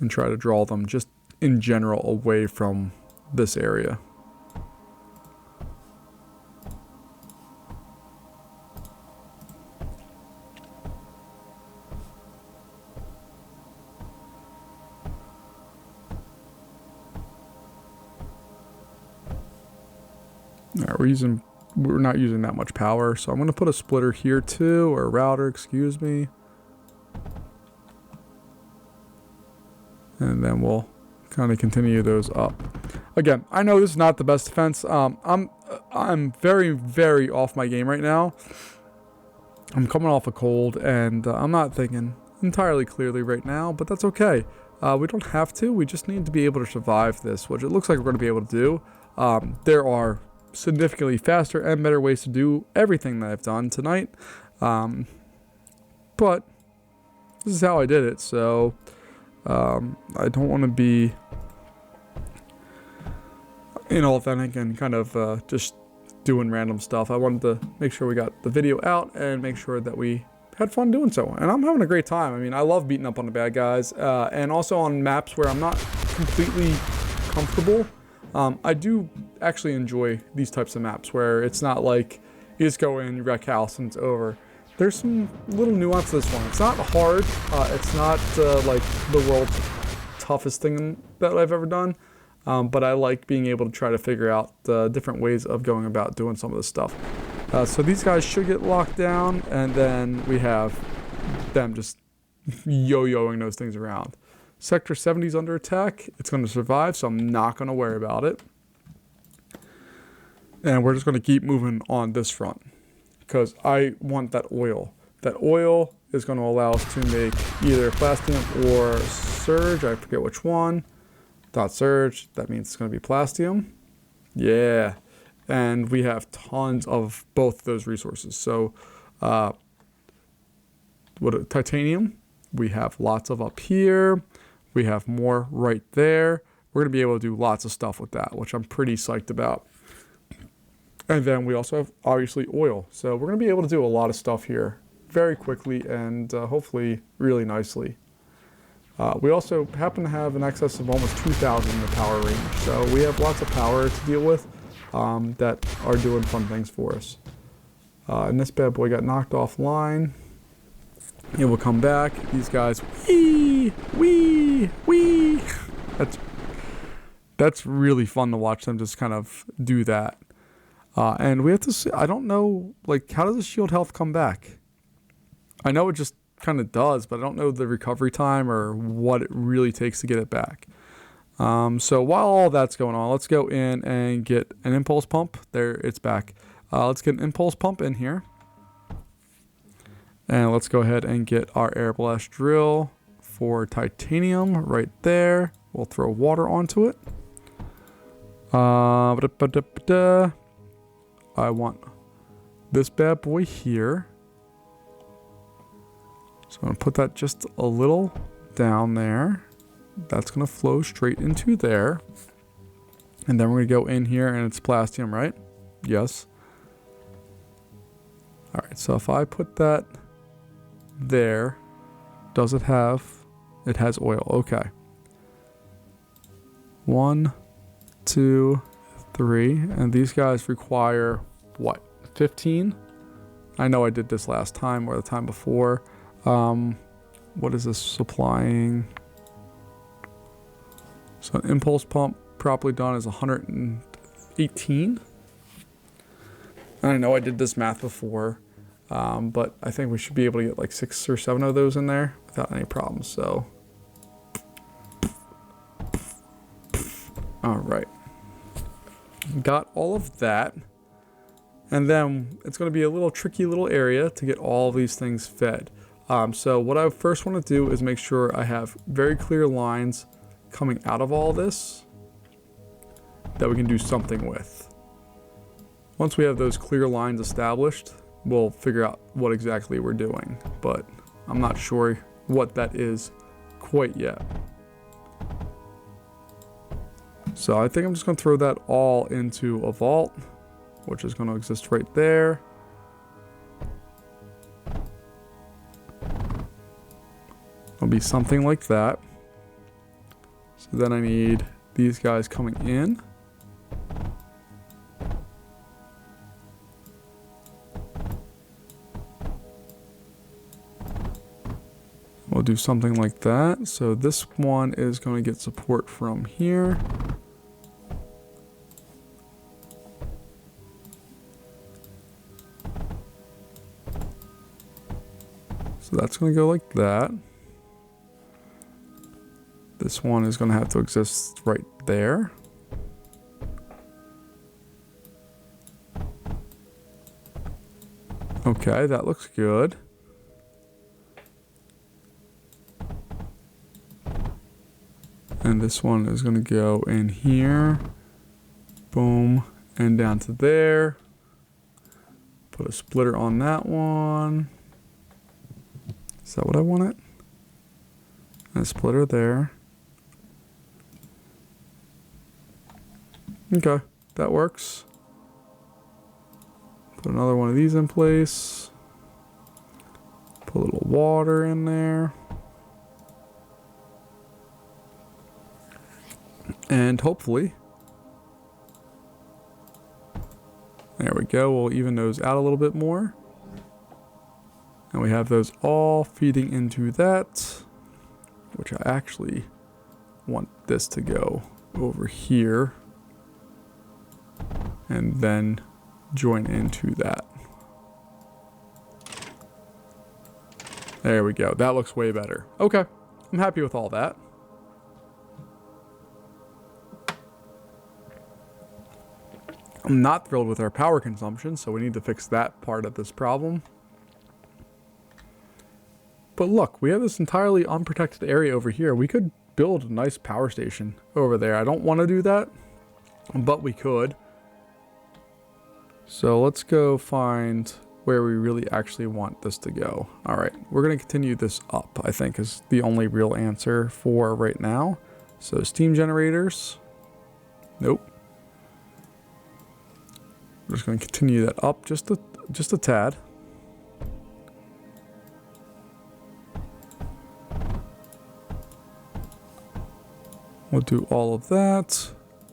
And try to draw them just in general away from this area. All right, we're not using that much power, so I'm going to put a splitter here too, or a router, excuse me. And then we'll kind of continue those up. Again, I know this is not the best defense. I'm very, very off my game right now. I'm coming off a cold, and I'm not thinking entirely clearly right now, but that's okay. We don't have to. We just need to be able to survive this, which it looks like we're going to be able to do. There are significantly faster and better ways to do everything that I've done tonight. But this is how I did it, so I don't want to be inauthentic and kind of just doing random stuff. I wanted to make sure we got the video out and make sure that we had fun doing so. And I'm having a great time. I mean, I love beating up on the bad guys, and also on maps where I'm not completely comfortable. I do actually enjoy these types of maps where it's not like you just go in, you wreck house, and it's over. There's some little nuance to this one. It's not hard. It's not like the world's toughest thing that I've ever done. But I like being able to try to figure out different ways of going about doing some of this stuff. So these guys should get locked down, and then we have them just yo-yoing those things around. Sector 70 is under attack. It's going to survive, so I'm not going to worry about it. And we're just going to keep moving on this front because I want that oil. That oil is going to allow us to make either plastium or surge. I forget which one. Dot surge. That means it's going to be plastium. Yeah. And we have tons of both of those resources. So titanium, we have lots of up here. We have more right there. We're going to be able to do lots of stuff with that, which I'm pretty psyched about. And then we also have, obviously, oil. So we're going to be able to do a lot of stuff here very quickly and hopefully really nicely. We also happen to have an excess of almost 2,000 in the power range. So we have lots of power to deal with that are doing fun things for us. And this bad boy got knocked offline. It will come back. These guys, wee. That's really fun to watch them just kind of do that. And we have to see, I don't know, like, how does the shield health come back? I know it just kind of does, but I don't know the recovery time or what it really takes to get it back. So while all that's going on, let's go in and get an impulse pump. There, it's back. Let's get an impulse pump in here. And let's go ahead and get our air blast drill for titanium right there. We'll throw water onto it. I want this bad boy here. So I'm going to put that just a little down there. That's going to flow straight into there. And then we're going to go in here and it's plastium, right? Yes. All right, so if I put that there, does it have, it has oil, okay. 1, 2, 3, and these guys require, what, 15? I know I did this last time or the time before. What is this supplying? So an impulse pump properly done is 118. I know I did this math before, but I think we should be able to get like 6 or 7 of those in there without any problems. So right. Got all of that. And then it's going to be a little tricky little area to get all of these things fed. So what I first want to do is make sure I have very clear lines coming out of all this that we can do something with. Once we have those clear lines established, we'll figure out what exactly we're doing, but I'm not sure what that is quite yet. So I think I'm just going to throw that all into a vault, which is going to exist right there. It'll be something like that. So then I need these guys coming in. We'll do something like that. So this one is going to get support from here. So that's going to go like that. This one is going to have to exist right there. Okay, that looks good. And this one is going to go in here. Boom. And down to there. Put a splitter on that one. Is that what I wanted? And a splitter there. Okay, that works. Put another one of these in place. Put a little water in there. And hopefully, there we go, we'll even those out a little bit more. And we have those all feeding into that, which I actually want this to go over here and then join into that. There we go. That looks way better. Okay, I'm happy with all that. I'm not thrilled with our power consumption, so we need to fix that part of this problem. But look, we have this entirely unprotected area over here. We could build a nice power station over there. I don't want to do that, but we could. So let's go find where we really actually want this to go. All right, we're going to continue this up, I think, is the only real answer for right now. So steam generators. Nope. We're just going to continue that up just a tad. We'll do all of that.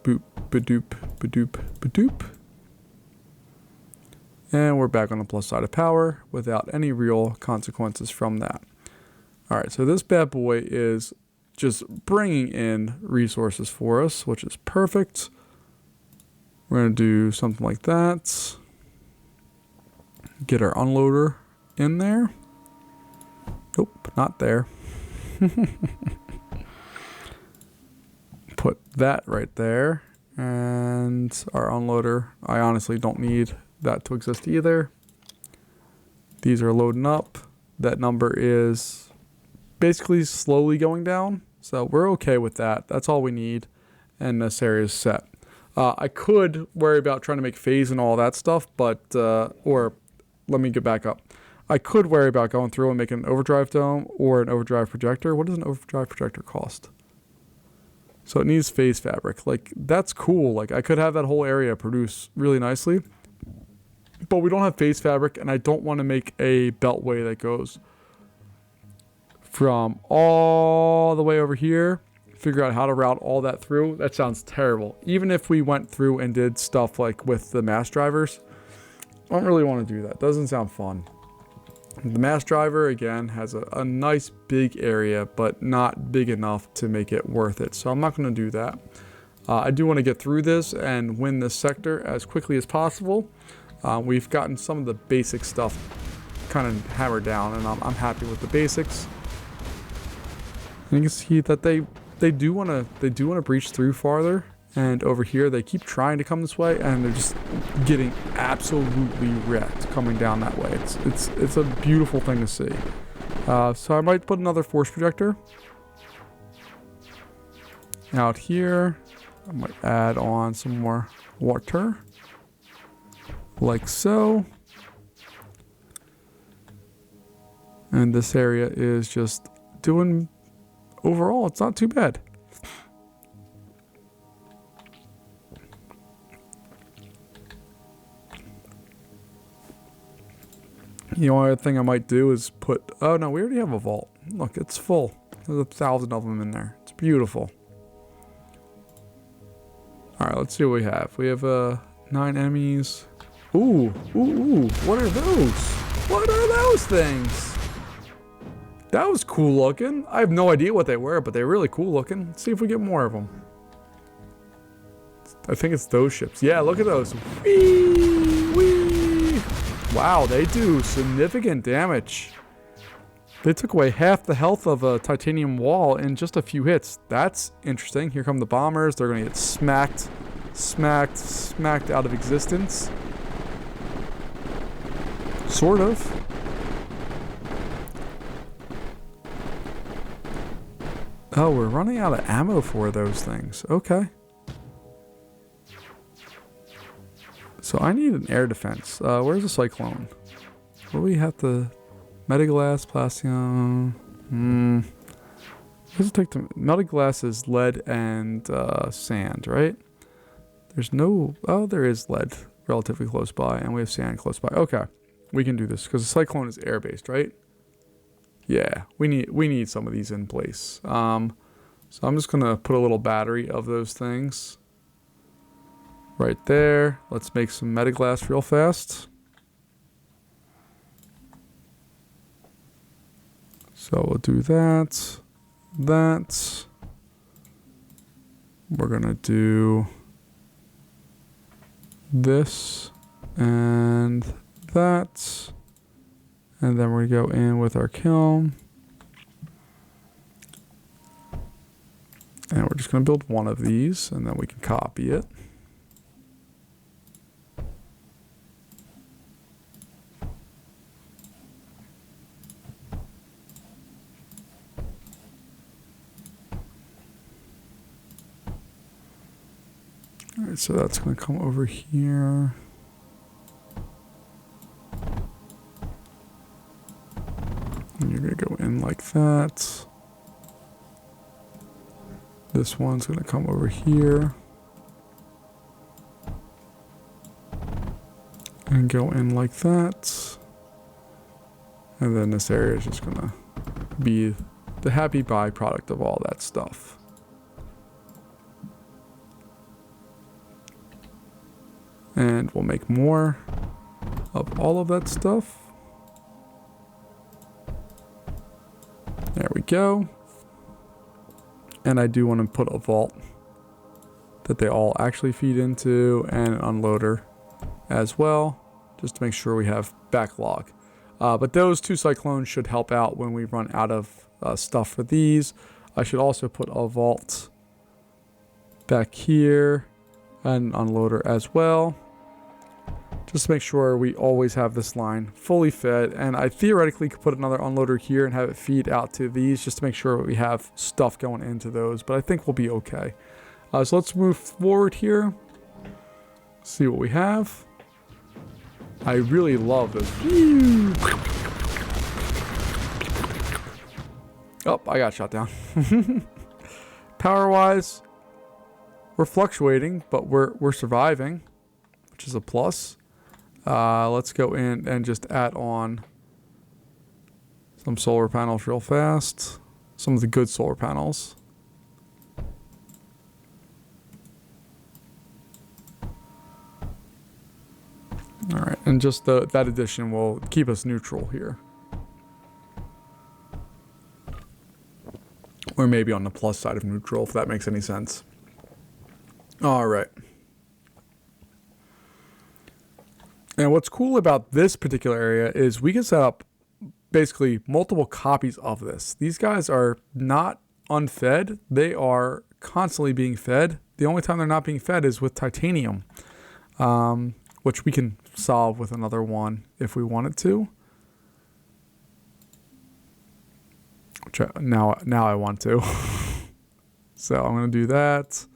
Boop, badoop, badoop, badoop. And we're back on the plus side of power without any real consequences from that. All right, so this bad boy is just bringing in resources for us, which is perfect. We're going to do something like that. Get our unloader in there. Nope, not there. Put that right there. And our unloader, I honestly don't need that to exist either. These are loading up. That number is basically slowly going down. So we're okay with that. That's all we need. And this area is set. I could worry about trying to make phase and all that stuff, but, or let me get back up. I could worry about going through and making an overdrive dome or an overdrive projector. What does an overdrive projector cost? So it needs phase fabric. Like, that's cool. Like, I could have that whole area produce really nicely, but we don't have phase fabric, and I don't want to make a beltway that goes from all the way over here. Figure out how to route all that through. That sounds terrible. Even if we went through and did stuff like with the mass drivers, I don't really want to do that. Doesn't sound fun. The mass driver, again, has a nice big area, but not big enough to make it worth it. So I'm not going to do that. I do want to get through this and win this sector as quickly as possible. We've gotten some of the basic stuff kind of hammered down, and I'm happy with the basics. And you can see that they do want to breach through farther, And over here, they keep trying to come this way, and they're just getting absolutely wrecked coming down that way. It's a beautiful thing to see. So I might put another force projector out here. I might add on some more water, like so. And this area is just doing, overall, it's not too bad. The only other thing I might do is put... Oh, no, we already have a vault. Look, it's full. There's 1,000 of them in there. It's beautiful. Alright, let's see what we have. We have 9 enemies. Ooh. What are those? What are those things? That was cool looking. I have no idea what they were, but they're really cool looking. Let's see if we get more of them. I think it's those ships. Yeah, look at those. Whee! Wow, they do significant damage. They took away half the health of a titanium wall in just a few hits. That's interesting. Here come the bombers. They're going to get smacked out of existence. Sort of. Oh, we're running out of ammo for those things. Okay. So I need an air defense. Where's the cyclone? Will we have to... Metaglass, plastium... What does it take to... Metaglass is lead and sand, right? There's no... Oh, there is lead relatively close by, and we have sand close by. Okay. We can do this, because the cyclone is air-based, right? Yeah, we need some of these in place. So I'm just going to put a little battery of those things right there. Let's make some metaglass real fast. So we'll do that. We're going to do this and that. And then we're going to go in with our kiln. And we're just going to build one of these, and then we can copy it. Alright, so that's going to come over here. And you're going to go in like that. This one's going to come over here. And go in like that. And then this area is just going to be the happy byproduct of all that stuff. And we'll make more of all of that stuff. There we go. And I do want to put a vault that they all actually feed into, and an unloader as well, just to make sure we have backlog. But those two cyclones should help out when we run out of stuff for these. I should also put a vault back here and an unloader as well, just to make sure we always have this line fully fed. And I theoretically could put another unloader here and have it feed out to these, just to make sure we have stuff going into those, but I think we'll be okay. So let's move forward here, see what we have. I really love this. Oh, I got shot down. Power wise, we're fluctuating, but we're surviving, which is a plus. Let's go in and just add on some solar panels real fast. Some of the good solar panels. Alright, and just that addition will keep us neutral here. Or maybe on the plus side of neutral, if that makes any sense. Alright. And what's cool about this particular area is we can set up basically multiple copies of this. These guys are not unfed. They are constantly being fed. the only time they're not being fed is with titanium, which we can solve with another one if we wanted to. Which now I want to. So I'm going to do that.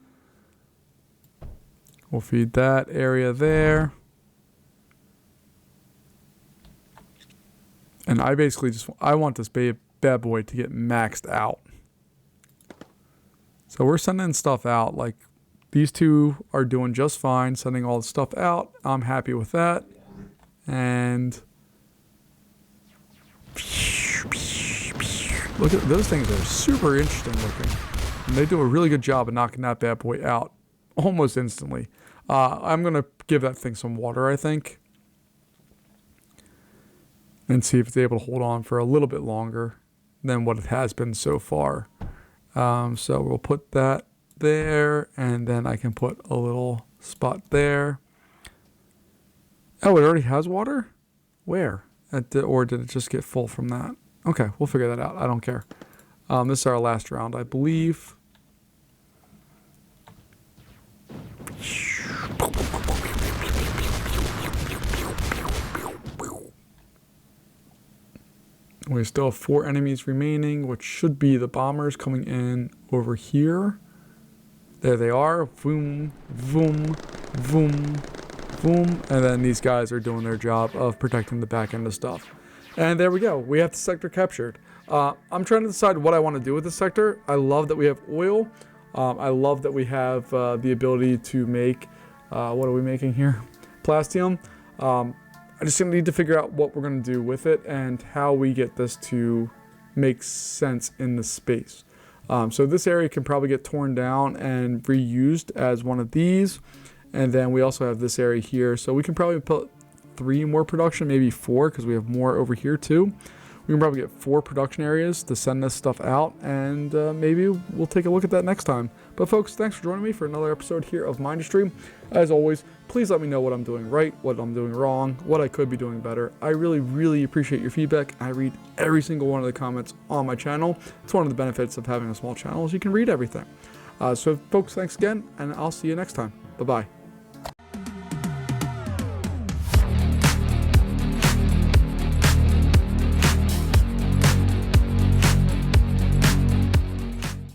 We'll feed that area there. And I basically I want this bad boy to get maxed out. So we're sending stuff out. Like, these two are doing just fine, sending all the stuff out. I'm happy with that. And look at those things, are super interesting looking. And they do a really good job of knocking that bad boy out almost instantly. I'm going to give that thing some water, I think. And see if it's able to hold on for a little bit longer than what it has been so far. So we'll put that there, and then I can put a little spot there. Oh, it already has water? Where? Or did it just get full from that? Okay, we'll figure that out. I don't care. This is our last round, I believe. We still have 4 enemies remaining, which should be the bombers coming in over here. There they are. Boom, boom, boom, boom. And then these guys are doing their job of protecting the back end of stuff. And there we go. We have the sector captured. I'm trying to decide what I want to do with this sector. I love that we have oil. I love that we have the ability to make, what are we making here? Plastium. I just need to figure out what we're going to do with it and how we get this to make sense in the space. So this area can probably get torn down and reused as one of these. And then we also have this area here. So we can probably put 3 more production, maybe 4, because we have more over here too. We can probably get 4 production areas to send this stuff out, and maybe we'll take a look at that next time. But folks, thanks for joining me for another episode here of Mindustry. As always, please let me know what I'm doing right, what I'm doing wrong, what I could be doing better. I really, really appreciate your feedback. I read every single one of the comments on my channel. It's one of the benefits of having a small channel is you can read everything. So folks, thanks again, and I'll see you next time. Bye-bye.